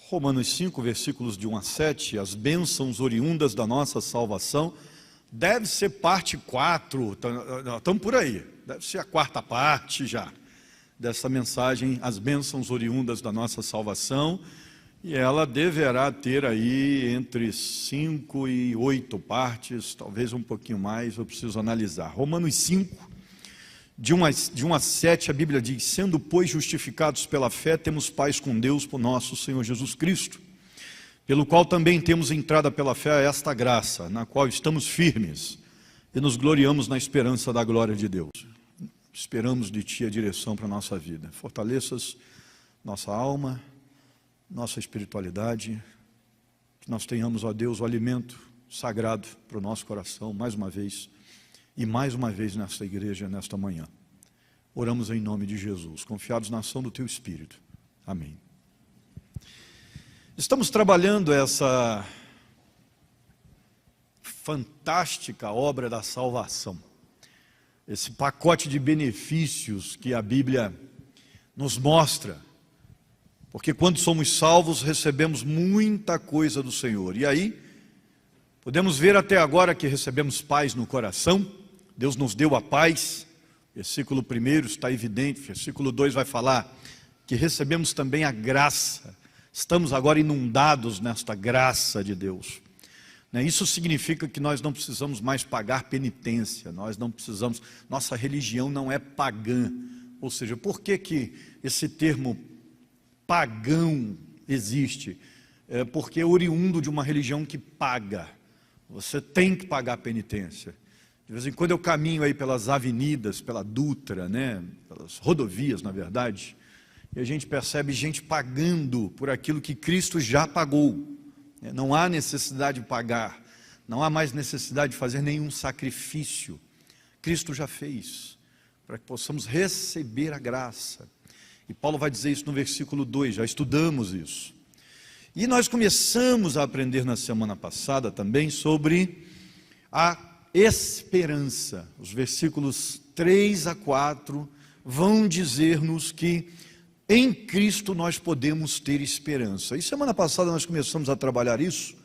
Romanos 5, versículos de 1 a 7, as bênçãos oriundas da nossa salvação, deve ser parte 4, estamos por aí, deve ser a quarta parte já, dessa mensagem, as bênçãos oriundas da nossa salvação, e ela deverá ter aí entre 5 e 8 partes, talvez um pouquinho mais, eu preciso analisar. Romanos 5, de 1 a 7, a Bíblia diz: sendo, pois, justificados pela fé, temos paz com Deus por nosso Senhor Jesus Cristo, pelo qual também temos entrada pela fé a esta graça, na qual estamos firmes e nos gloriamos na esperança da glória de Deus. Esperamos de Ti a direção para a nossa vida. Fortaleças nossa alma, nossa espiritualidade, que nós tenhamos, ó Deus, o alimento sagrado para o nosso coração, mais uma vez nesta igreja, nesta manhã. Oramos em nome de Jesus, confiados na ação do Teu Espírito. Amém. Estamos trabalhando essa fantástica obra da salvação, esse pacote de benefícios que a Bíblia nos mostra, porque quando somos salvos recebemos muita coisa do Senhor, e aí podemos ver até agora que recebemos paz no coração. Deus nos deu a paz, versículo 1 está evidente, versículo 2 vai falar que recebemos também a graça, estamos agora inundados nesta graça de Deus. Isso significa que nós não precisamos mais pagar penitência, nós não precisamos, nossa religião não é pagã, ou seja, por que esse termo pagão existe? Porque é oriundo de uma religião que paga, você tem que pagar penitência. De vez em quando eu caminho aí pelas avenidas, pela Dutra, pelas rodovias, na verdade, e a gente percebe gente pagando por aquilo que Cristo já pagou. Não há necessidade de pagar, não há mais necessidade de fazer nenhum sacrifício. Cristo já fez, para que possamos receber a graça. E Paulo vai dizer isso no versículo 2, já estudamos isso. E nós começamos a aprender na semana passada também sobre a esperança. Os versículos 3 a 4 vão dizer-nos que em Cristo nós podemos ter esperança. E semana passada nós começamos a trabalhar isso,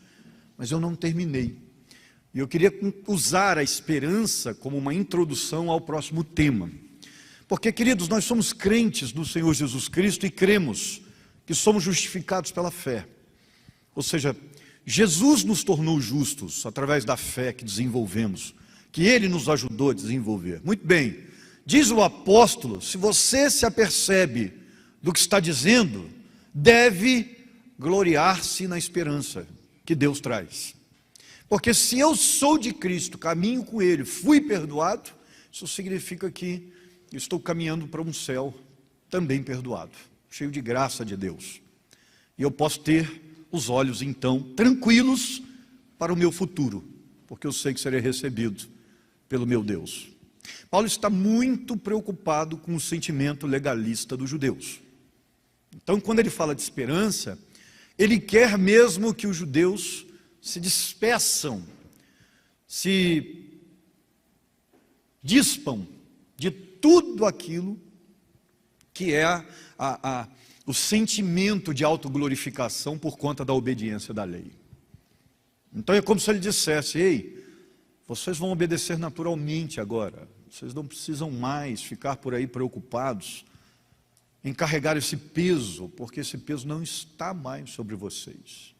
mas eu não terminei. E eu queria usar a esperança como uma introdução ao próximo tema. Porque, queridos, nós somos crentes no Senhor Jesus Cristo e cremos que somos justificados pela fé. Ou seja, Jesus nos tornou justos através da fé que desenvolvemos, que Ele nos ajudou a desenvolver. Muito bem, diz o apóstolo, se você se apercebe do que está dizendo, deve gloriar-se na esperança que Deus traz. Porque se eu sou de Cristo, caminho com Ele, fui perdoado, isso significa que estou caminhando para um céu também perdoado, cheio de graça de Deus. E eu posso ter os olhos então tranquilos para o meu futuro, porque eu sei que serei recebido pelo meu Deus. Paulo está muito preocupado com o sentimento legalista dos judeus. Então, quando ele fala de esperança, ele quer mesmo que os judeus se despeçam, se dispam de tudo aquilo que é o sentimento de autoglorificação por conta da obediência da lei. Então é como se ele dissesse: ei, vocês vão obedecer naturalmente agora, vocês não precisam mais ficar por aí preocupados em carregar esse peso, porque esse peso não está mais sobre vocês.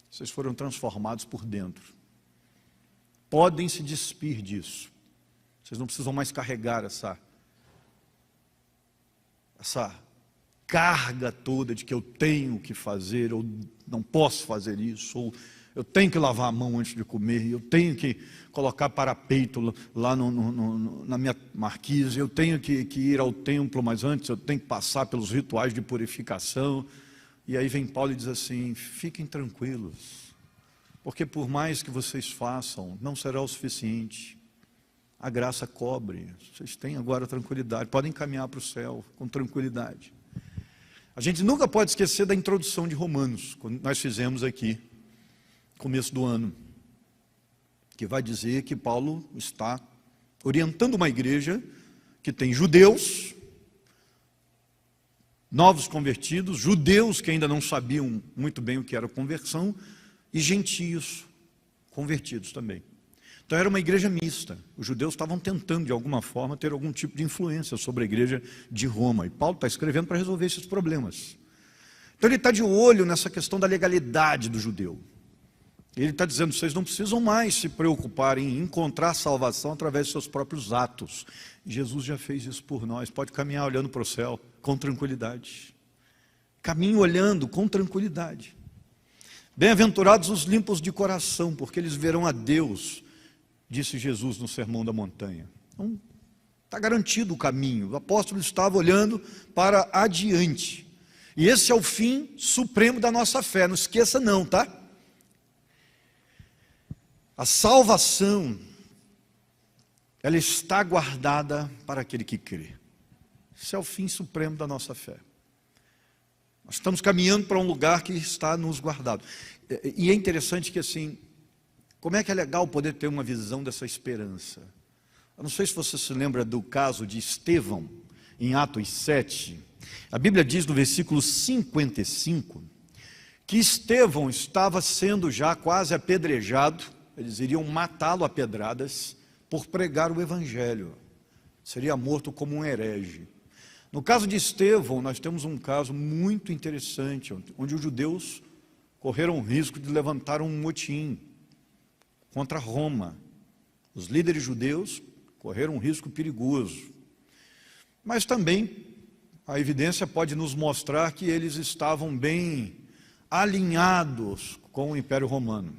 Vocês foram transformados por dentro. Podem se despir disso. Vocês não precisam mais carregar essa carga toda de que eu tenho que fazer, ou não posso fazer isso, ou eu tenho que lavar a mão antes de comer, eu tenho que colocar parapeito lá na minha marquise, eu tenho que ir ao templo, mas antes eu tenho que passar pelos rituais de purificação. E aí vem Paulo e diz assim: fiquem tranquilos, porque por mais que vocês façam, não será o suficiente. A graça cobre, vocês têm agora tranquilidade, podem caminhar para o céu com tranquilidade. A gente nunca pode esquecer da introdução de Romanos, quando nós fizemos aqui, começo do ano, que vai dizer que Paulo está orientando uma igreja que tem judeus novos convertidos, judeus que ainda não sabiam muito bem o que era conversão, e gentios convertidos também. Então era uma igreja mista. Os judeus estavam tentando, de alguma forma, ter algum tipo de influência sobre a igreja de Roma. E Paulo está escrevendo para resolver esses problemas. Então ele está de olho nessa questão da legalidade do judeu. Ele está dizendo, vocês não precisam mais se preocupar em encontrar salvação através de seus próprios atos. Jesus já fez isso por nós. Pode caminhar olhando para o céu com tranquilidade. Caminhe olhando com tranquilidade. Bem-aventurados os limpos de coração, porque eles verão a Deus, disse Jesus no Sermão da Montanha. Então, está garantido o caminho. O apóstolo estava olhando para adiante. E esse é o fim supremo da nossa fé. Não esqueça não, tá? A salvação, ela está guardada para aquele que crê. Esse é o fim supremo da nossa fé. Nós estamos caminhando para um lugar que está nos guardado. E é interessante que assim, como é que é legal poder ter uma visão dessa esperança? Eu não sei se você se lembra do caso de Estevão, em Atos 7. A Bíblia diz no versículo 55, que Estevão estava sendo já quase apedrejado, eles iriam matá-lo a pedradas por pregar o Evangelho. Seria morto como um herege. No caso de Estevão, nós temos um caso muito interessante, onde os judeus correram o risco de levantar um motim contra Roma. Os líderes judeus correram um risco perigoso. Mas também a evidência pode nos mostrar que eles estavam bem alinhados com o Império Romano.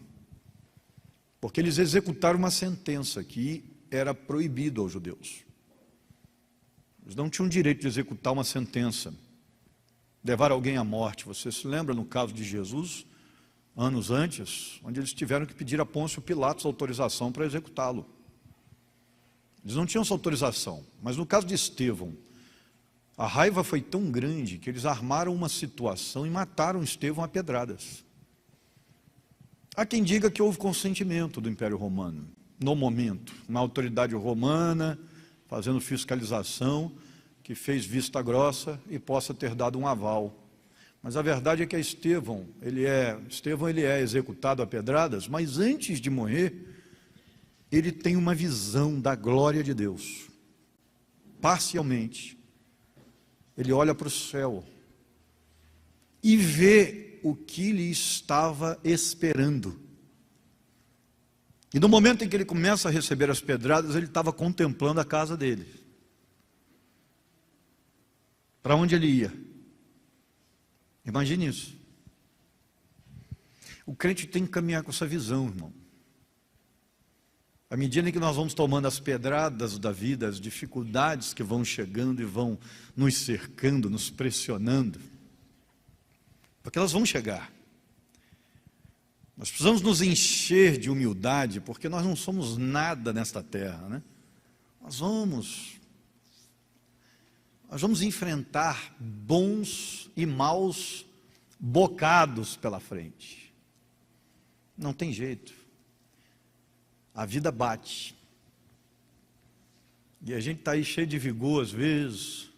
Porque eles executaram uma sentença que era proibida aos judeus. Eles não tinham direito de executar uma sentença, levar alguém à morte. Você se lembra no caso de Jesus, anos antes, onde eles tiveram que pedir a Pôncio Pilatos autorização para executá-lo. Eles não tinham essa autorização, mas no caso de Estevão, a raiva foi tão grande que eles armaram uma situação e mataram Estevão a pedradas. Há quem diga que houve consentimento do Império Romano, no momento, uma autoridade romana fazendo fiscalização, que fez vista grossa e possa ter dado um aval. Mas a verdade é que Estevão ele é executado a pedradas, mas antes de morrer, ele tem uma visão da glória de Deus. Parcialmente, ele olha para o céu e vê o que lhe estava esperando. E no momento em que ele começa a receber as pedradas, ele estava contemplando a casa dele. Para onde ele ia? Imagine isso. O crente tem que caminhar com essa visão, irmão. À medida em que nós vamos tomando as pedradas da vida, as dificuldades que vão chegando e vão nos cercando, nos pressionando, porque elas vão chegar. Nós precisamos nos encher de humildade, porque nós não somos nada nesta terra, né? Nós vamos enfrentar bons e maus bocados pela frente. Não tem jeito. A vida bate. E a gente está aí cheio de vigor às vezes,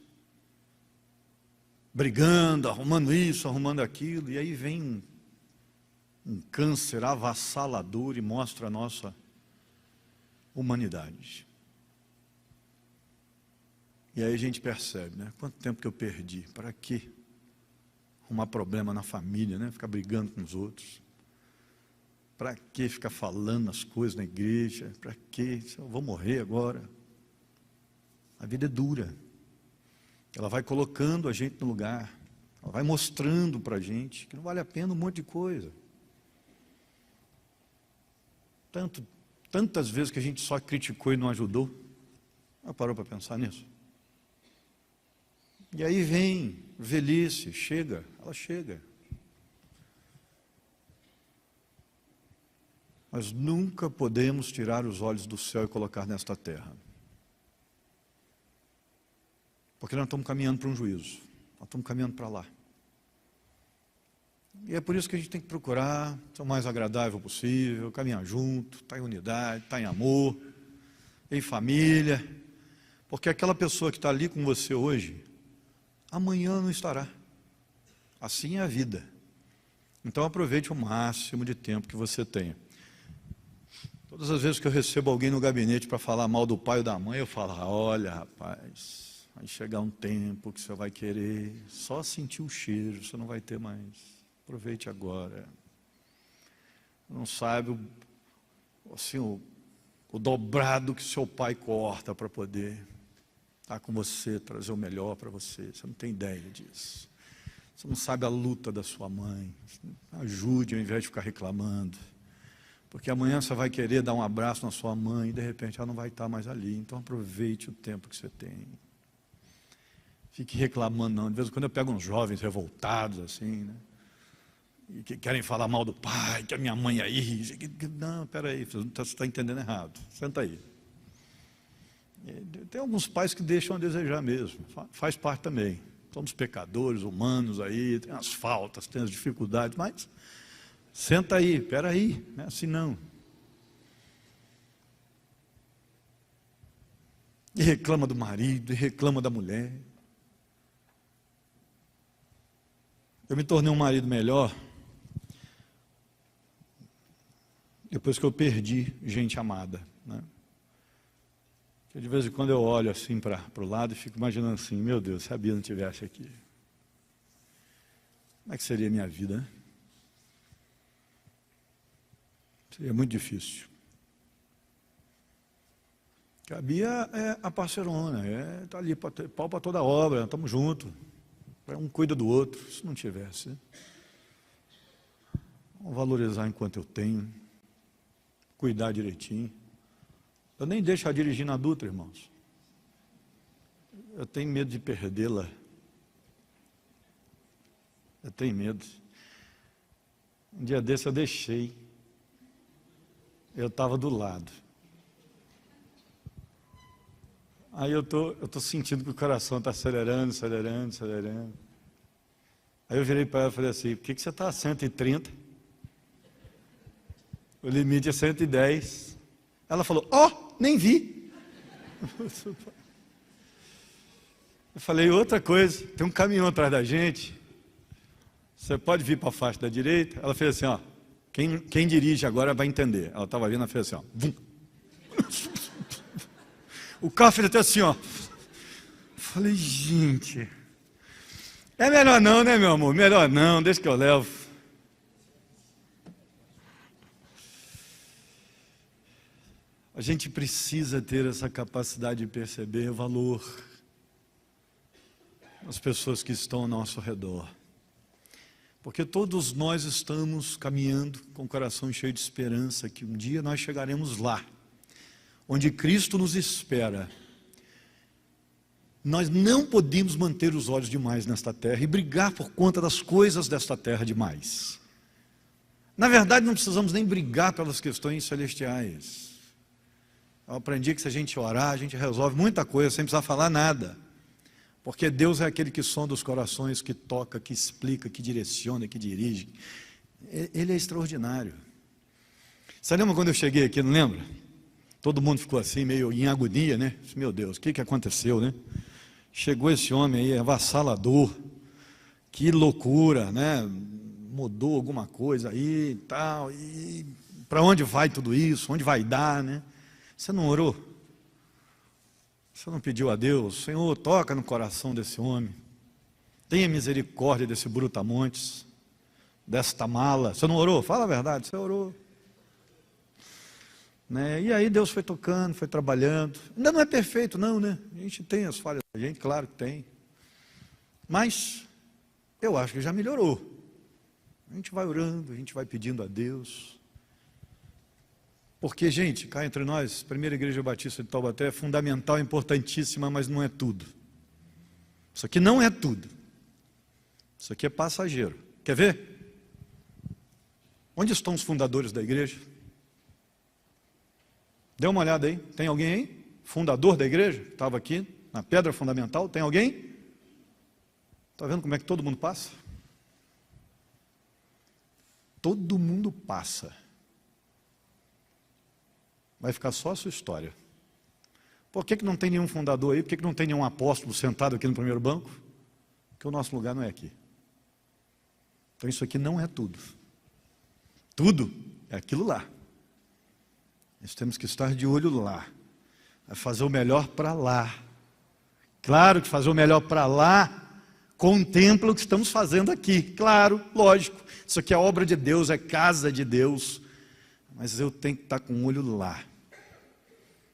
brigando, arrumando isso, arrumando aquilo, e aí vem um câncer avassalador e mostra a nossa humanidade. E aí a gente percebe, né? Quanto tempo que eu perdi? Para quê? Arrumar problema na família, né? Ficar brigando com os outros. Para que ficar falando as coisas na igreja? Para que? Eu vou morrer agora. A vida é dura. Ela vai colocando a gente no lugar. Ela vai mostrando para a gente que não vale a pena um monte de coisa. Tantas vezes que a gente só criticou e não ajudou. Já parou para pensar nisso? E aí vem velhice, ela chega. Mas nunca podemos tirar os olhos do céu e colocar nesta terra. Porque nós estamos caminhando para um juízo. Nós estamos caminhando para lá. E é por isso que a gente tem que procurar ser o mais agradável possível, caminhar junto, estar em unidade, estar em amor, em família. Porque aquela pessoa que está ali com você hoje, amanhã não estará. Assim é a vida. Então aproveite o máximo de tempo que você tenha. Todas as vezes que eu recebo alguém no gabinete para falar mal do pai ou da mãe, eu falo: olha, rapaz, vai chegar um tempo que você vai querer só sentir o cheiro, você não vai ter mais. Aproveite agora. Não sabe assim, o dobrado que seu pai corta para poder estar com você, trazer o melhor para você. Você não tem ideia disso. Você não sabe a luta da sua mãe. Ajude ao invés de ficar reclamando. Porque amanhã você vai querer dar um abraço na sua mãe e de repente ela não vai estar mais ali. Então aproveite o tempo que você tem. Fique reclamando não. De vez em quando eu pego uns jovens revoltados assim, né? E que querem falar mal do pai, que a minha mãe aí. Não, peraí, você está entendendo errado. Senta aí. Tem alguns pais que deixam a desejar mesmo. Faz parte também. Somos pecadores, humanos aí, tem as faltas, tem as dificuldades, mas senta aí, peraí, não é assim não. E reclama do marido, e reclama da mulher. Eu me tornei um marido melhor depois que eu perdi gente amada, né? De vez em quando eu olho assim para o lado e fico imaginando assim: meu Deus, se a Bia não estivesse aqui, como é que seria a minha vida, né? Seria muito difícil. Porque a Bia é a parceirona, está ali pau para toda obra, estamos juntos. Um cuida do outro. Se não tivesse, né? Vamos valorizar enquanto eu tenho, cuidar direitinho. Eu nem deixo ela dirigir na Dutra, irmãos. Eu tenho medo de perdê-la. Eu tenho medo. Um dia desse eu deixei. Eu estava do lado. Aí eu tô sentindo que o coração está acelerando. Aí eu virei para ela e falei assim: por que você está a 130? O limite é 110. Ela falou: nem vi. Eu falei: outra coisa, tem um caminhão atrás da gente, você pode vir para a faixa da direita? Ela fez assim: quem dirige agora vai entender. Ela estava vindo, ela fez assim: vum. O carro fez até assim, Falei: gente, é melhor não, né, meu amor? Melhor não, deixa que eu levo. A gente precisa ter essa capacidade de perceber o valor das pessoas que estão ao nosso redor. Porque todos nós estamos caminhando com o coração cheio de esperança que um dia nós chegaremos lá, onde Cristo nos espera. Nós não podemos manter os olhos demais nesta terra e brigar por conta das coisas desta terra demais. Na verdade, não precisamos nem brigar pelas questões celestiais. Eu aprendi que se a gente orar, a gente resolve muita coisa sem precisar falar nada. Porque Deus é aquele que sonda os corações, que toca, que explica, que direciona, que dirige. Ele é extraordinário. Você lembra quando eu cheguei aqui, não lembra? Todo mundo ficou assim, meio em agonia, né? Meu Deus, o que aconteceu, né? Chegou esse homem aí, avassalador. Que loucura, né? Mudou alguma coisa aí e tal. E para onde vai tudo isso? Onde vai dar, né? Você não orou? Você não pediu a Deus: Senhor, toca no coração desse homem, tenha misericórdia desse brutamontes, desta mala? Você não orou? Fala a verdade, você orou, né? E aí Deus foi tocando, foi trabalhando. Ainda não é perfeito não, né? A gente tem as falhas da gente, claro que tem, mas eu acho que já melhorou. A gente vai orando, a gente vai pedindo a Deus. Porque, gente, cá entre nós, Primeira Igreja Batista de Taubaté é fundamental, importantíssima, mas não é tudo. Isso aqui não é tudo. Isso aqui é passageiro. Quer ver? Onde estão os fundadores da igreja? Dê uma olhada aí. Tem alguém aí? Fundador da igreja? Estava aqui, na pedra fundamental. Tem alguém? Está vendo como é que todo mundo passa? Todo mundo passa. Vai ficar só a sua história. Por que não tem nenhum fundador aí? Por que não tem nenhum apóstolo sentado aqui no primeiro banco? porque o nosso lugar não é aqui. Então isso aqui não é tudo. Tudo é aquilo lá. Nós temos que estar de olho lá, a fazer o melhor para lá. Claro que fazer o melhor para lá contempla o que estamos fazendo aqui. Claro, lógico. Isso aqui é obra de Deus, é casa de Deus. Mas eu tenho que estar com o olho lá.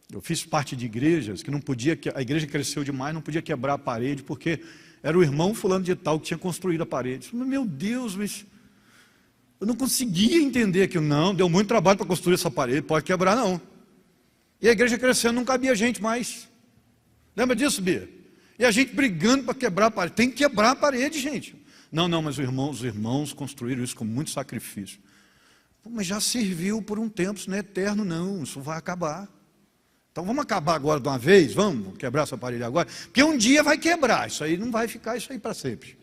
Eu fiz parte de igrejas que não podia, a igreja cresceu demais, não podia quebrar a parede, porque era o irmão fulano de tal que tinha construído a parede. Meu Deus, mas eu não conseguia entender aquilo. Não, deu muito trabalho para construir essa parede, pode quebrar não. E a igreja crescendo, não cabia gente mais. Lembra disso, Bia? E a gente brigando para quebrar a parede. Tem que quebrar a parede, gente. Não, mas os irmãos construíram isso com muito sacrifício. Mas já serviu por um tempo, isso não é eterno não, isso vai acabar. Então vamos acabar agora de uma vez, vamos quebrar essa parede agora, porque um dia vai quebrar, isso aí não vai ficar isso aí para sempre.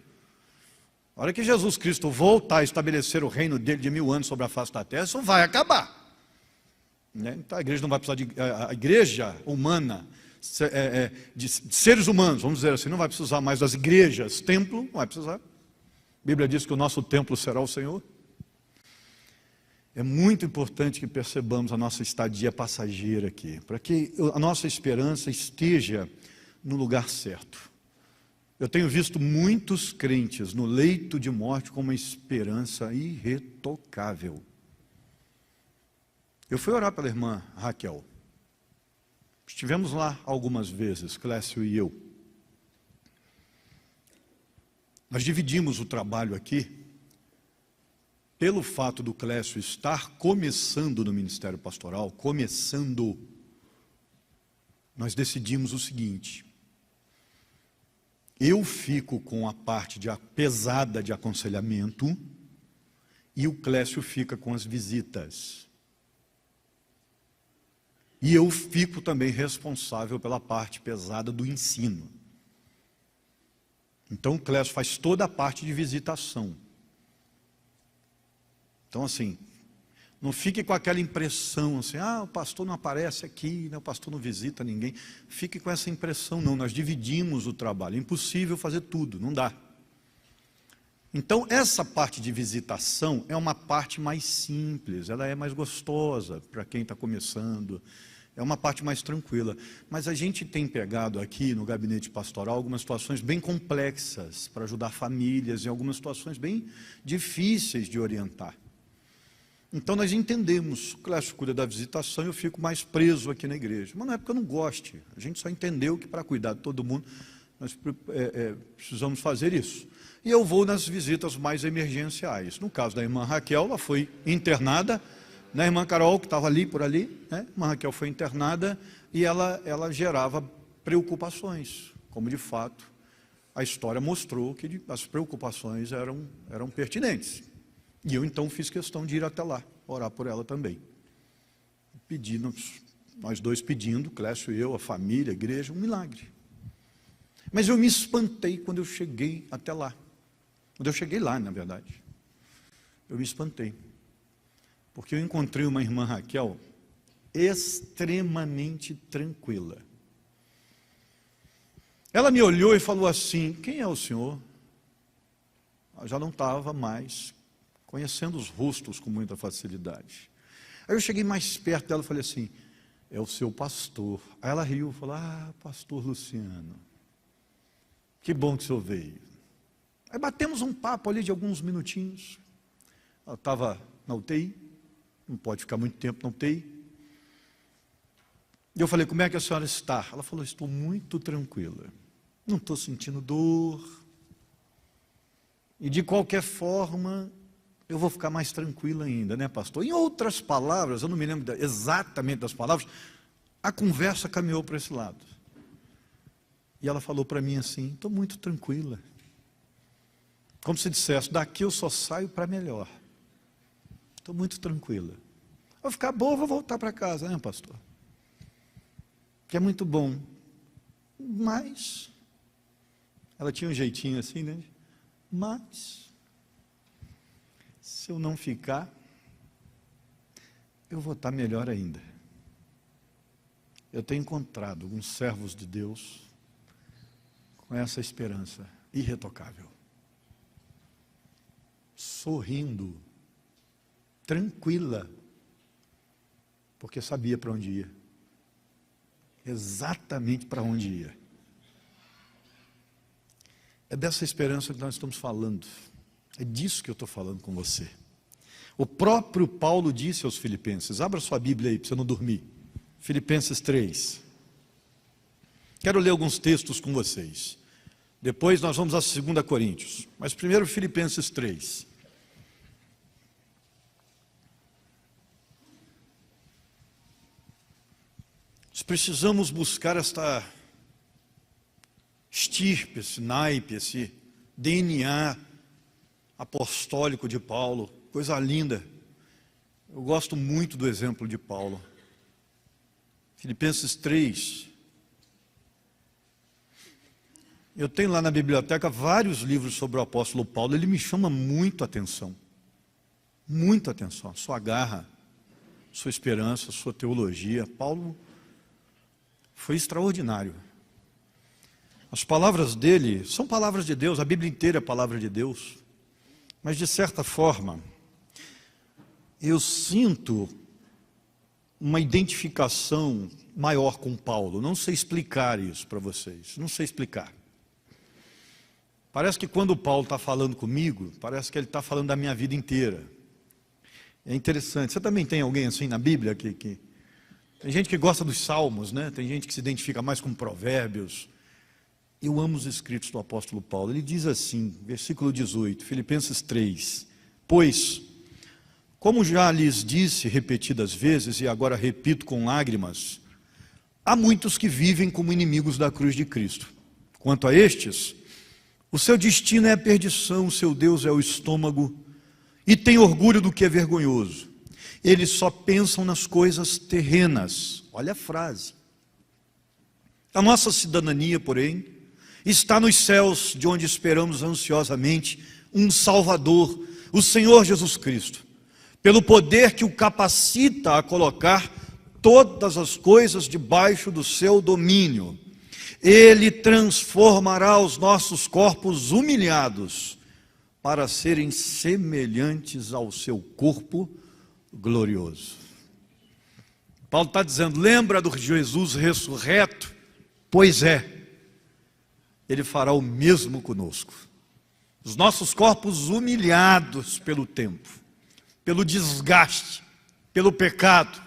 A hora que Jesus Cristo voltar a estabelecer o reino dele de 1000 anos sobre a face da terra, isso vai acabar. Então a igreja não vai precisar de, a igreja humana, de seres humanos, vamos dizer assim, não vai precisar mais das igrejas, templo, não vai precisar. A Bíblia diz que o nosso templo será o Senhor. É muito importante que percebamos a nossa estadia passageira aqui, para que a nossa esperança esteja no lugar certo. Eu tenho visto muitos crentes no leito de morte com uma esperança irretocável. Eu fui orar pela irmã Raquel. Estivemos lá algumas vezes, Clécio e eu. Nós dividimos o trabalho aqui. Pelo fato do Clécio estar começando no ministério pastoral, nós decidimos o seguinte: eu fico com a parte pesada de aconselhamento e o Clécio fica com as visitas. E eu fico também responsável pela parte pesada do ensino. Então o Clécio faz toda a parte de visitação. Então, assim, não fique com aquela impressão, assim, o pastor não aparece aqui, né, o pastor não visita ninguém. Fique com essa impressão, não, nós dividimos o trabalho. É impossível fazer tudo, não dá. Então, essa parte de visitação é uma parte mais simples, ela é mais gostosa para quem está começando, é uma parte mais tranquila. Mas a gente tem pegado aqui no gabinete pastoral algumas situações bem complexas para ajudar famílias, em algumas situações bem difíceis de orientar. Então nós entendemos, o Clécio cuida da visitação e eu fico mais preso aqui na igreja. Mas não é porque eu não goste, a gente só entendeu que para cuidar de todo mundo, nós precisamos fazer isso. E eu vou nas visitas mais emergenciais. No caso da irmã Raquel, ela foi internada, né, a irmã Carol, que estava ali, por ali, né, a irmã Raquel foi internada e ela gerava preocupações, como de fato a história mostrou que as preocupações eram pertinentes. E eu então fiz questão de ir até lá, orar por ela também. Nós dois pedindo, Clécio e eu, a família, a igreja, um milagre. Mas eu me espantei quando eu cheguei até lá. Quando eu cheguei lá, na verdade. Eu me espantei. Porque eu encontrei uma irmã Raquel extremamente tranquila. Ela me olhou e falou assim: quem é o senhor? Eu já não estava mais conhecendo os rostos com muita facilidade. Aí eu cheguei mais perto dela e falei assim: é o seu pastor. Aí ela riu e falou: pastor Luciano, que bom que o senhor veio. Aí batemos um papo ali de alguns minutinhos. Ela estava na UTI, não pode ficar muito tempo na UTI. E eu falei: como é que a senhora está? Ela falou: estou muito tranquila, não estou sentindo dor. E de qualquer forma, eu vou ficar mais tranquilo ainda, né, pastor? Em outras palavras, eu não me lembro exatamente das palavras, a conversa caminhou para esse lado. E ela falou para mim assim: estou muito tranquila. Como se dissesse: daqui eu só saio para melhor. Estou muito tranquila. Vou ficar boa, vou voltar para casa, né, pastor? Que é muito bom. Mas, ela tinha um jeitinho assim, né? Mas, se eu não ficar, eu vou estar melhor ainda. Eu tenho encontrado alguns servos de Deus com essa esperança. irretocável, sorrindo, tranquila, porque sabia para onde ia, exatamente para onde ia. É dessa esperança que nós estamos falando, é disso que eu estou falando com você. O próprio Paulo disse aos Filipenses, abra sua Bíblia aí para você não dormir, Filipenses 3. Quero ler alguns textos com vocês. Depois nós vamos a 2 Coríntios. Mas primeiro Filipenses 3. Nós precisamos buscar esta estirpe, esse naipe, esse DNA apostólico de Paulo. Coisa linda. Eu gosto muito do exemplo de Paulo. Filipenses 3. Eu tenho lá na biblioteca vários livros sobre o apóstolo Paulo. Ele me chama muito a atenção. Muito a atenção. Sua garra, sua esperança, sua teologia. Paulo foi extraordinário. As palavras dele são palavras de Deus. A Bíblia inteira é palavra de Deus. Mas de certa forma, eu sinto uma identificação maior com Paulo. Não sei explicar isso para vocês. Não sei explicar. Parece que quando o Paulo está falando comigo, parece que ele está falando da minha vida inteira. É interessante. Você também tem alguém assim na Bíblia? Tem gente que gosta dos salmos, né? Tem gente que se identifica mais com provérbios. Eu amo os escritos do apóstolo Paulo. Ele diz assim, versículo 18, Filipenses 3. Pois, como já lhes disse repetidas vezes, e agora repito com lágrimas, há muitos que vivem como inimigos da cruz de Cristo. Quanto a estes, o seu destino é a perdição, o seu Deus é o estômago, e tem orgulho do que é vergonhoso. Eles só pensam nas coisas terrenas. Olha a frase. A nossa cidadania, porém, está nos céus, de onde esperamos ansiosamente um Salvador, o Senhor Jesus Cristo, pelo poder que o capacita a colocar todas as coisas debaixo do seu domínio. Ele transformará os nossos corpos humilhados para serem semelhantes ao seu corpo glorioso. Paulo está dizendo, lembra do Jesus ressurreto? Pois é, ele fará o mesmo conosco. Os nossos corpos humilhados pelo tempo, pelo desgaste, pelo pecado,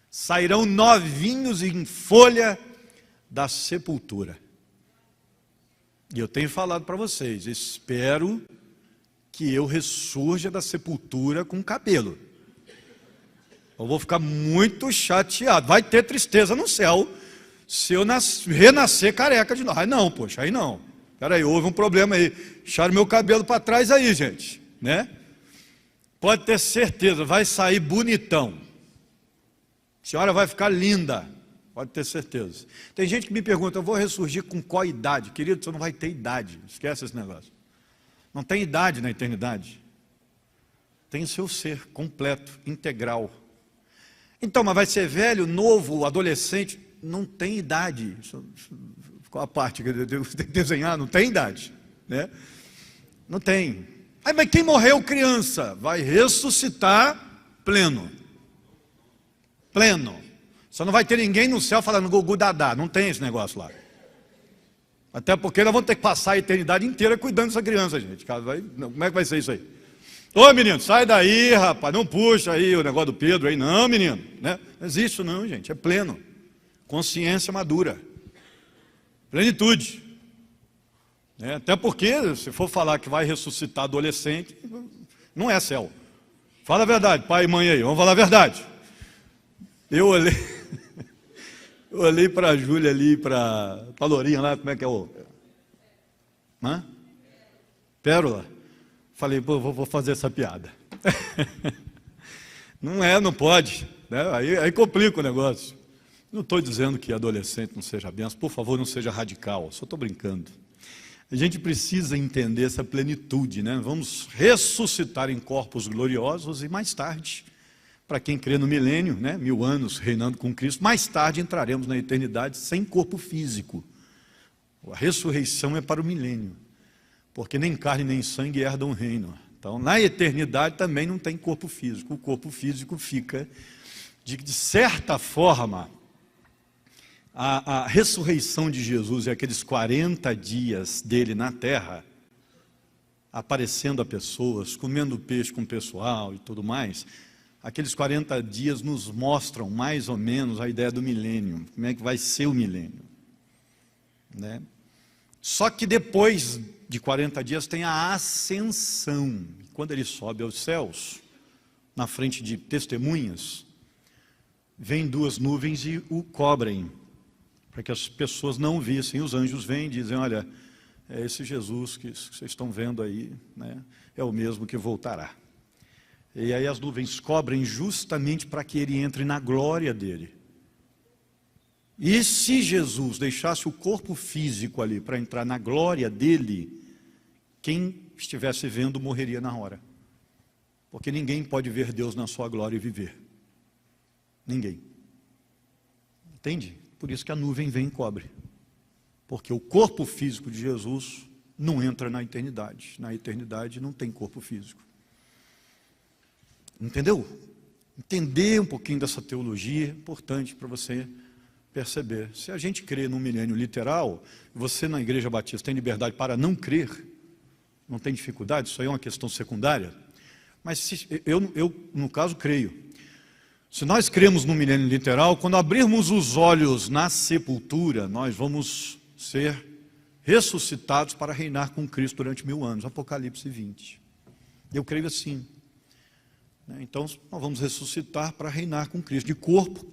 sairão novinhos em folha da sepultura. E eu tenho falado para vocês, espero que eu ressurja da sepultura com cabelo. Eu vou ficar muito chateado. Vai ter tristeza no céu se eu renascer careca de novo. Aí não, poxa, aí não. Peraí, houve um problema aí. Deixaram meu cabelo para trás aí, gente, né? Pode ter certeza, vai sair bonitão. A senhora vai ficar linda. Pode ter certeza. Tem gente que me pergunta, eu vou ressurgir com qual idade? Querido, você não vai ter idade. Esquece esse negócio. Não tem idade na eternidade. Tem o seu ser completo, integral. Então, mas vai ser velho, novo, adolescente? Não tem idade. Qual a parte que eu tenho que desenhar? Não tem idade, né? Não tem. Aí, mas quem morreu criança vai ressuscitar pleno. Pleno. Só não vai ter ninguém no céu falando gugu dadá. Não tem esse negócio lá. Até porque nós vamos ter que passar a eternidade inteira cuidando dessa criança, gente. Como é que vai ser isso aí? Ô menino, sai daí, rapaz. Não puxa aí o negócio do Pedro aí. Não, menino, né? Não existe isso não, gente. É pleno. Consciência madura. Plenitude. Até porque, se for falar que vai ressuscitar adolescente, não é céu. Fala a verdade, pai e mãe aí. Vamos falar a verdade. Eu olhei para a Júlia ali, para a Lourinha lá, como é que é o... Hã? Pérola. Falei, pô, vou fazer essa piada. Não pode. Né? Aí complica o negócio. Não estou dizendo que adolescente não seja benção, por favor, não seja radical, só estou brincando. A gente precisa entender essa plenitude, né? Vamos ressuscitar em corpos gloriosos e mais tarde... Para quem crê no milênio, né, 1000 anos reinando com Cristo, mais tarde entraremos na eternidade sem corpo físico. A ressurreição é para o milênio. porque nem carne nem sangue herdam o reino. Então, na eternidade também não tem corpo físico. O corpo físico fica, de certa forma, a ressurreição de Jesus e aqueles 40 dias dele na terra, aparecendo a pessoas, comendo peixe com o pessoal e tudo mais, aqueles 40 dias nos mostram mais ou menos a ideia do milênio, como é que vai ser o milênio, né? Só que depois de 40 dias tem a ascensão. Quando ele sobe aos céus, na frente de testemunhas, vem 2 nuvens e o cobrem, para que as pessoas não vissem. Os anjos vêm e dizem: olha, é esse Jesus que vocês estão vendo aí, né, é o mesmo que voltará. E aí as nuvens cobrem justamente para que ele entre na glória dele. E se Jesus deixasse o corpo físico ali para entrar na glória dele, quem estivesse vendo morreria na hora. Porque ninguém pode ver Deus na sua glória e viver. Ninguém. Entende? Por isso que a nuvem vem e cobre. Porque o corpo físico de Jesus não entra na eternidade. Na eternidade não tem corpo físico. Entendeu? Entender um pouquinho dessa teologia é importante para você perceber. Se a gente crê num milênio literal, você na Igreja Batista tem liberdade para não crer, não tem dificuldade, isso aí é uma questão secundária. Mas eu no caso, creio. Se nós cremos no milênio literal, quando abrirmos os olhos na sepultura, nós vamos ser ressuscitados para reinar com Cristo durante 1000 anos. Apocalipse 20. Eu creio assim. Então, nós vamos ressuscitar para reinar com Cristo, de corpo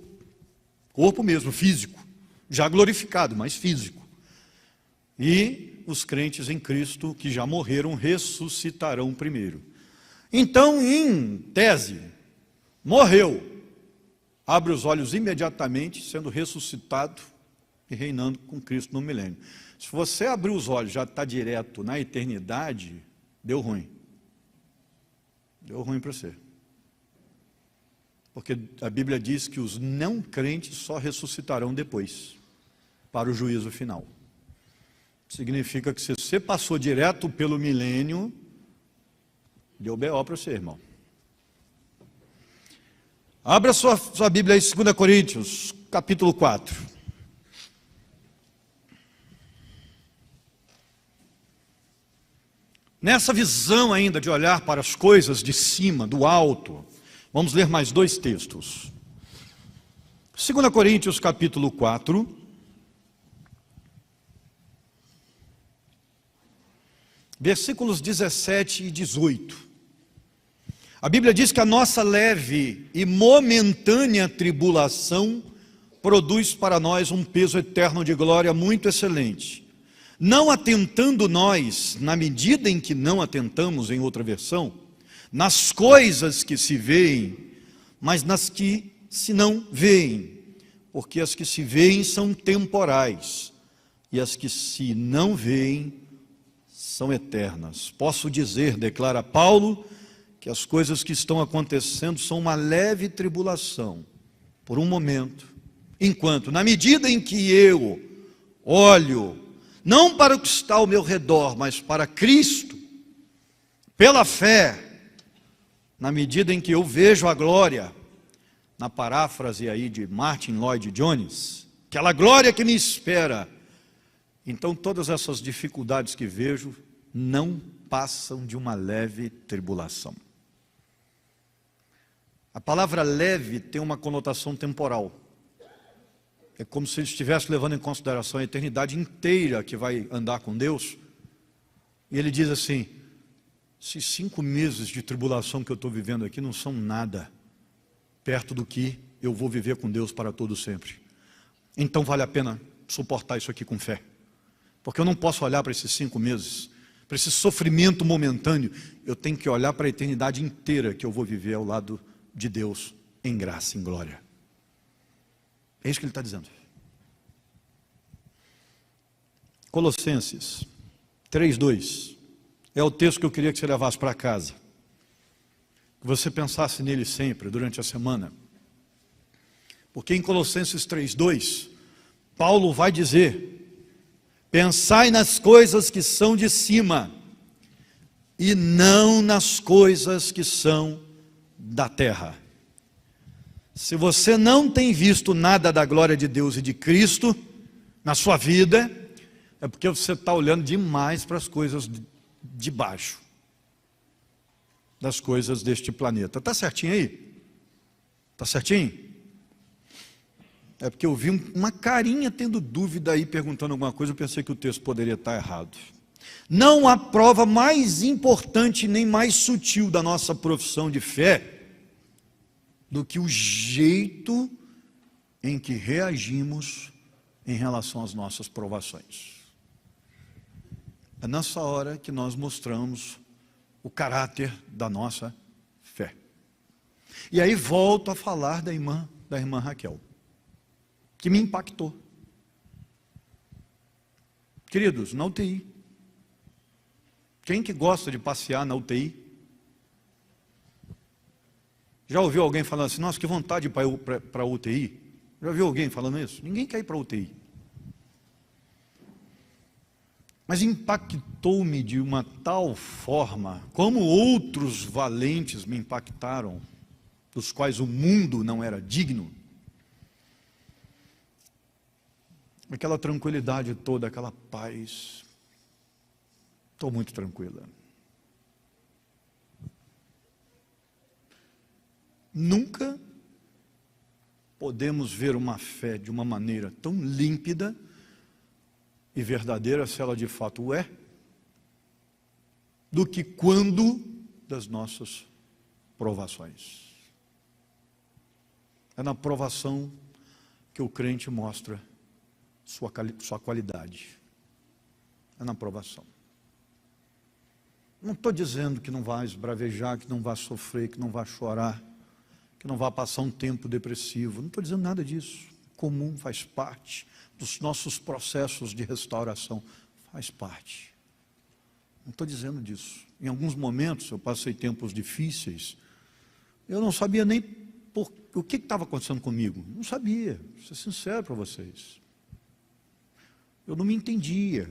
mesmo, físico, já glorificado, mas físico. E os crentes em Cristo que já morreram ressuscitarão primeiro. Então, em tese, morreu, abre os olhos imediatamente, sendo ressuscitado e reinando com Cristo no milênio. Se você abrir os olhos, já está direto na eternidade, deu ruim. Deu ruim para você. Porque a Bíblia diz que os não crentes só ressuscitarão depois, para o juízo final. Significa que se você passou direto pelo milênio, deu B.O. para você, irmão. Abra sua Bíblia aí, 2 Coríntios, capítulo 4. Nessa visão ainda de olhar para as coisas de cima, do alto, vamos ler mais 2 textos. 2 Coríntios, capítulo 4. Versículos 17 e 18. A Bíblia diz que a nossa leve e momentânea tribulação produz para nós um peso eterno de glória muito excelente. Não atentando nós, na medida em que não atentamos, em outra versão, nas coisas que se veem, mas nas que se não veem, porque as que se veem são temporais, e as que se não veem são eternas. Posso dizer, declara Paulo, que as coisas que estão acontecendo são uma leve tribulação, por um momento, enquanto, na medida em que eu olho, não para o que está ao meu redor, mas para Cristo, pela fé, na medida em que eu vejo a glória, na paráfrase aí de Martin Lloyd Jones, aquela glória que me espera, então todas essas dificuldades que vejo não passam de uma leve tribulação. A palavra leve tem uma conotação temporal. É como se ele estivesse levando em consideração a eternidade inteira que vai andar com Deus. E ele diz assim: esses 5 meses de tribulação que eu estou vivendo aqui não são nada perto do que eu vou viver com Deus para todo sempre. Então vale a pena suportar isso aqui com fé. Porque eu não posso olhar para esses 5 meses, para esse sofrimento momentâneo. Eu tenho que olhar para a eternidade inteira que eu vou viver ao lado de Deus, em graça, em glória. É isso que ele está dizendo. Colossenses 3:2 é o texto que eu queria que você levasse para casa, que você pensasse nele sempre, durante a semana. Porque em Colossenses 3:2, Paulo vai dizer: pensai nas coisas que são de cima, e não nas coisas que são da terra. Se você não tem visto nada da glória de Deus e de Cristo na sua vida, é porque você está olhando demais para as coisas de baixo, das coisas deste planeta. Está certinho aí? Está certinho? É porque eu vi uma carinha tendo dúvida aí, perguntando alguma coisa, eu pensei que o texto poderia estar errado. Não há prova mais importante nem mais sutil da nossa profissão de fé do que o jeito em que reagimos em relação às nossas provações. É nessa hora que nós mostramos o caráter da nossa fé. E aí volto a falar da irmã Raquel, que me impactou. Queridos, na UTI. Quem que gosta de passear na UTI? Já ouviu alguém falando assim, nossa, que vontade para ir para a UTI? Já ouviu alguém falando isso? Ninguém quer ir para a UTI. Mas impactou-me de uma tal forma, como outros valentes me impactaram, dos quais o mundo não era digno. Aquela tranquilidade toda, aquela paz. Estou muito tranquila. Nunca podemos ver uma fé de uma maneira tão límpida e verdadeira, se ela de fato o é, do que quando das nossas provações. É na provação que o crente mostra sua qualidade. É na provação. Não estou dizendo que não vai esbravejar, que não vai sofrer, que não vai chorar, que não vai passar um tempo depressivo. Não estou dizendo nada disso. Comum, faz parte dos nossos processos de restauração. Faz parte. Não estou dizendo disso. Em alguns momentos eu passei tempos difíceis. Eu não sabia nem o que estava acontecendo comigo. Não sabia, vou ser sincero para vocês. Eu não me entendia.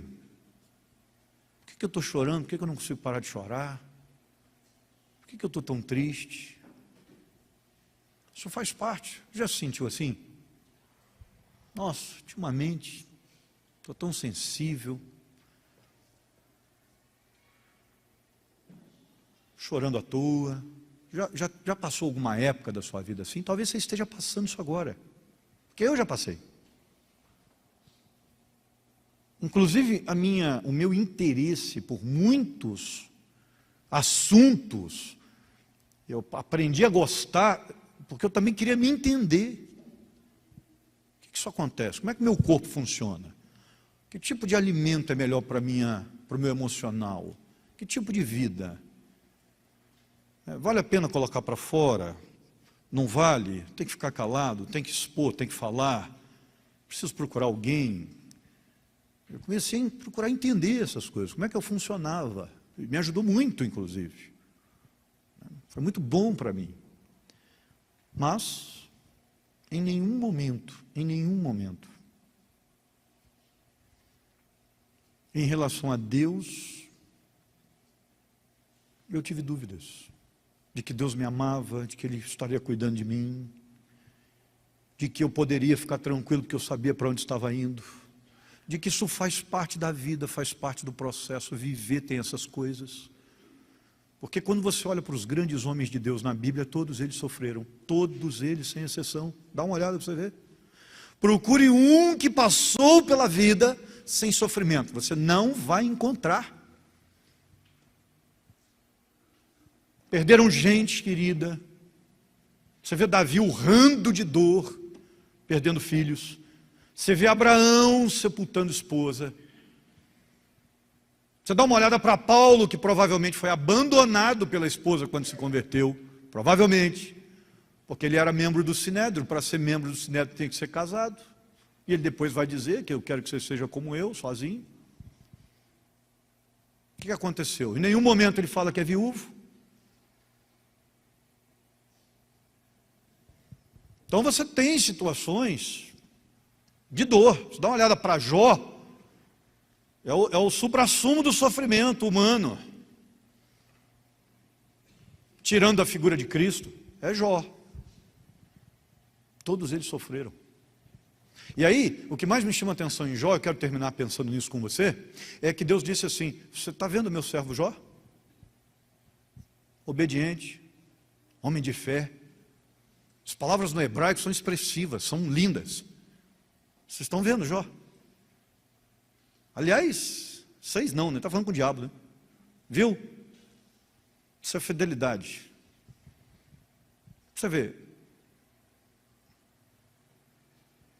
Por que eu estou chorando? Por que eu não consigo parar de chorar? Por que eu estou tão triste? Isso faz parte. Já se sentiu assim? Nossa, ultimamente estou tão sensível. Chorando à toa. Já passou alguma época da sua vida assim? Talvez você esteja passando isso agora. Porque eu já passei. Inclusive, o meu interesse por muitos assuntos, eu aprendi a gostar, porque eu também queria me entender. O que isso acontece? Como é que meu corpo funciona? Que tipo de alimento é melhor para o meu emocional? Que tipo de vida? Vale a pena colocar para fora? Não vale? Tem que ficar calado? Tem que expor? Tem que falar? Preciso procurar alguém? Eu comecei a procurar entender essas coisas, como é que eu funcionava. E me ajudou muito, inclusive. Foi muito bom para mim. Mas, em nenhum momento, em relação a Deus, eu tive dúvidas. De que Deus me amava, de que Ele estaria cuidando de mim, de que eu poderia ficar tranquilo porque eu sabia para onde estava indo, de que isso faz parte da vida, faz parte do processo, viver tem essas coisas. Porque quando você olha para os grandes homens de Deus na Bíblia, todos eles sofreram, todos eles sem exceção. Dá uma olhada para você ver. Procure um que passou pela vida sem sofrimento, você não vai encontrar. Perderam gente querida. Você vê Davi urrando de dor, perdendo filhos. Você vê Abraão sepultando esposa. Você dá uma olhada para Paulo, que provavelmente foi abandonado pela esposa quando se converteu. Provavelmente. Porque ele era membro do Sinédrio. Para ser membro do Sinédrio tem que ser casado. E ele depois vai dizer que eu quero que você seja como eu, sozinho. O que aconteceu? Em nenhum momento ele fala que é viúvo. Então você tem situações de dor. Você dá uma olhada para Jó, é o suprassumo do sofrimento humano. tirando a figura de Cristo, é Jó. Todos eles sofreram. E aí, o que mais me chama a atenção em Jó, eu quero terminar pensando nisso com você, é que Deus disse assim: você está vendo meu servo Jó? Obediente, homem de fé. As palavras no hebraico são expressivas, são lindas. Vocês estão vendo Jó? Aliás, vocês não, né? Está falando com o diabo, né? Viu? Isso é fidelidade. Você vê,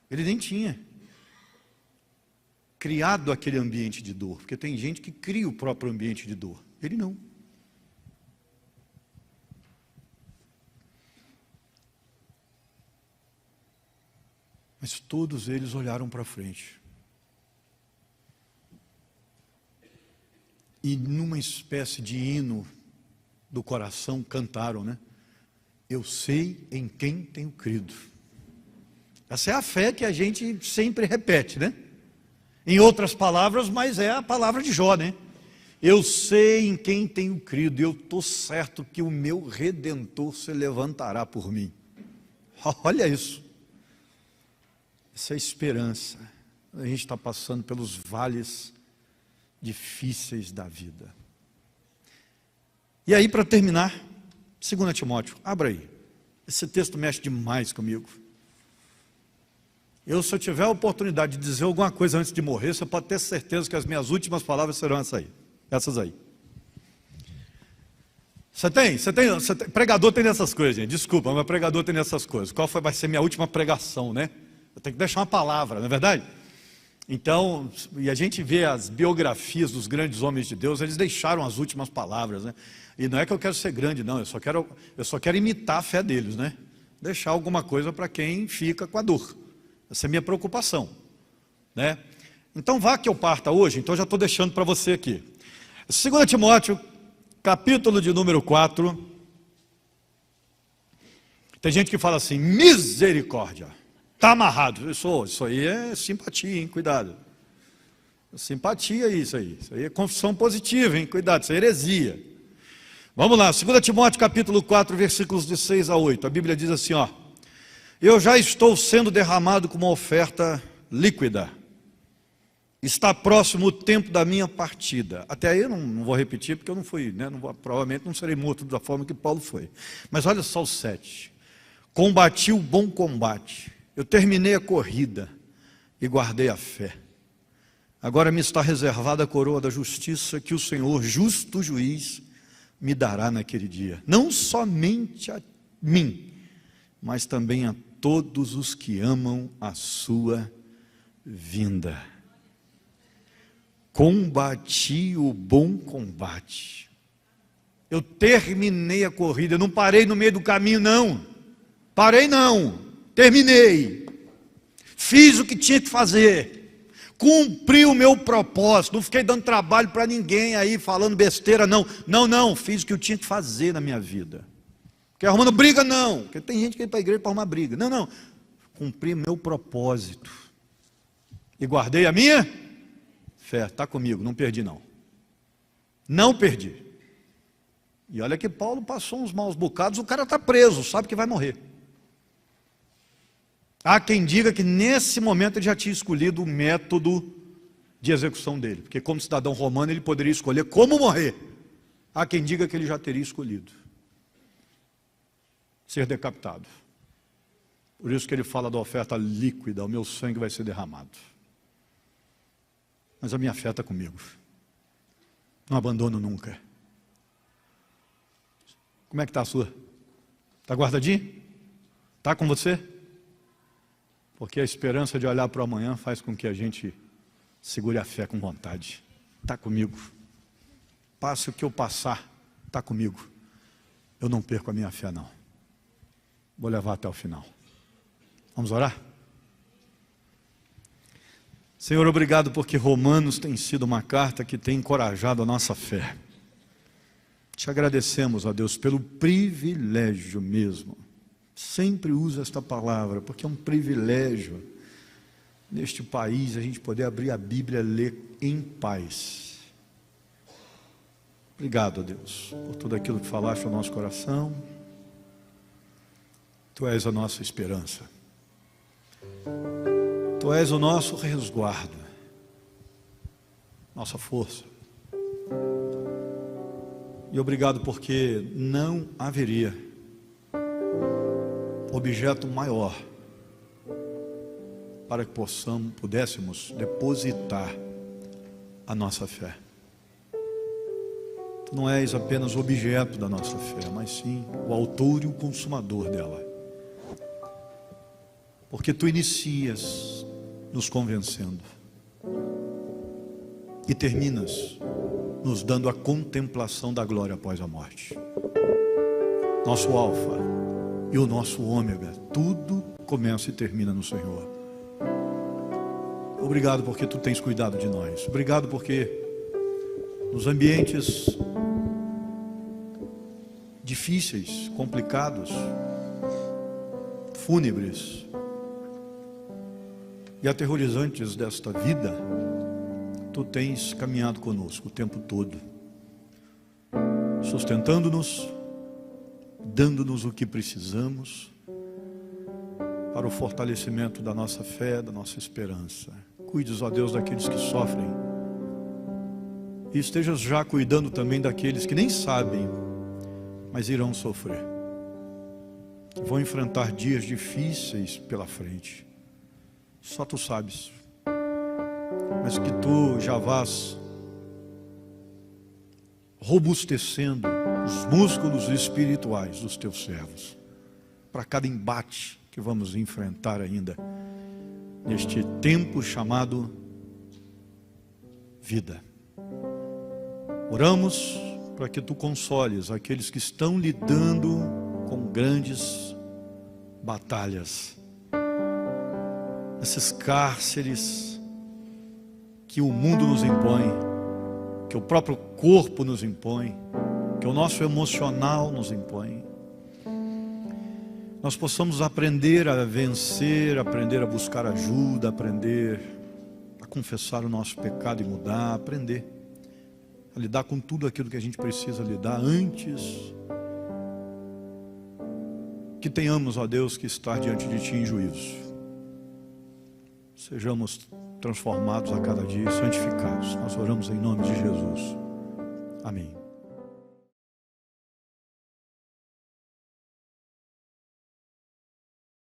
ele nem tinha criado aquele ambiente de dor, porque tem gente que cria o próprio ambiente de dor. Ele não. Mas todos eles olharam para frente. E numa espécie de hino do coração cantaram, né? Eu sei em quem tenho crido. Essa é a fé que a gente sempre repete, né? Em outras palavras, mas é a palavra de Jó, né? Eu sei em quem tenho crido, eu estou certo que o meu Redentor se levantará por mim. Olha isso. Essa é a esperança. A gente está passando pelos vales difíceis da vida. E aí, para terminar, 2 Timóteo, abra aí. Esse texto mexe demais comigo. Se eu tiver a oportunidade de dizer alguma coisa antes de morrer, você pode ter certeza que as minhas últimas palavras serão essas aí. Pregador tem dessas coisas, gente. Desculpa, mas pregador tem dessas coisas. Vai ser minha última pregação, né? Eu tenho que deixar uma palavra, não é verdade? Então, e a gente vê as biografias dos grandes homens de Deus, eles deixaram as últimas palavras, né? E não é que eu quero ser grande, não, eu só quero imitar a fé deles, né? Deixar alguma coisa para quem fica com a dor. Essa é a minha preocupação, né? Então vá que eu parta hoje, então já estou deixando para você aqui. 2 Timóteo, capítulo de número 4. Tem gente que fala assim, misericórdia. Está amarrado. Isso aí é simpatia, hein? Cuidado. Simpatia isso aí. Isso aí é confissão positiva, hein? Cuidado, isso é heresia. Vamos lá, 2 Timóteo capítulo 4, versículos de 6 a 8. A Bíblia diz assim, ó. Eu já estou sendo derramado como uma oferta líquida. Está próximo o tempo da minha partida. Até aí eu não vou repetir, porque eu não fui, né? Provavelmente não serei morto da forma que Paulo foi. Mas olha só o 7. Combati o bom combate. Eu terminei a corrida e guardei a fé. Agora me está reservada a coroa da justiça que o Senhor, justo juiz, me dará naquele dia. Não somente a mim, mas também a todos os que amam a sua vinda. Combati o bom combate. Eu terminei a corrida, eu não parei no meio do caminho, não. Parei não. Terminei, fiz o que tinha que fazer, cumpri o meu propósito, não fiquei dando trabalho para ninguém aí, falando besteira, não, fiz o que eu tinha que fazer na minha vida. Porque arrumando briga, não, porque tem gente que vem para a igreja para arrumar briga, não, cumpri o meu propósito, e guardei a minha fé, está comigo, não perdi não perdi. E olha que Paulo passou uns maus bocados, o cara está preso, sabe que vai morrer. Há quem diga que nesse momento ele já tinha escolhido o método de execução dele, porque como cidadão romano ele poderia escolher como morrer. Há quem diga que ele já teria escolhido ser decapitado. Por isso que ele fala da oferta líquida, o meu sangue vai ser derramado. Mas a minha fé está comigo. Não abandono nunca. Como é que está a sua? Está guardadinho? Está com você? Porque a esperança de olhar para o amanhã faz com que a gente segure a fé com vontade. Está comigo. Passe o que eu passar, está comigo. Eu não perco a minha fé, não. Vou levar até o final. Vamos orar? Senhor, obrigado porque Romanos tem sido uma carta que tem encorajado a nossa fé. Te agradecemos, ó Deus, pelo privilégio mesmo. Sempre uso esta palavra, porque é um privilégio neste país a gente poder abrir a Bíblia e ler em paz. Obrigado, Deus, por tudo aquilo que falaste ao nosso coração. Tu és a nossa esperança. Tu és o nosso resguardo, nossa força. E obrigado porque não haveria objeto maior para que pudéssemos depositar a nossa fé. Tu não és apenas o objeto da nossa fé, mas sim o autor e o consumador dela. Porque tu inicias nos convencendo e terminas nos dando a contemplação da glória após a morte. Nosso alfa e o nosso ômega, tudo começa e termina no Senhor. Obrigado porque tu tens cuidado de nós. Obrigado porque nos ambientes difíceis, complicados, fúnebres e aterrorizantes desta vida, tu tens caminhado conosco o tempo todo, sustentando-nos, dando-nos o que precisamos para o fortalecimento da nossa fé, da nossa esperança. Cuides, ó Deus, daqueles que sofrem e estejas já cuidando também daqueles que nem sabem, mas irão sofrer, que vão enfrentar dias difíceis pela frente. Só tu sabes, mas que tu já vás robustecendo os músculos espirituais dos teus servos para cada embate que vamos enfrentar ainda neste tempo chamado vida. Oramos para que tu consoles aqueles que estão lidando com grandes batalhas, esses cárceres que o mundo nos impõe, que o próprio corpo nos impõe, que o nosso emocional nos impõe. Nós possamos aprender a vencer, aprender a buscar ajuda, aprender a confessar o nosso pecado e mudar, aprender a lidar com tudo aquilo que a gente precisa lidar antes que tenhamos, ó Deus, que estar diante de Ti em juízo. Sejamos transformados a cada dia, santificados. Nós oramos em nome de Jesus. Amém.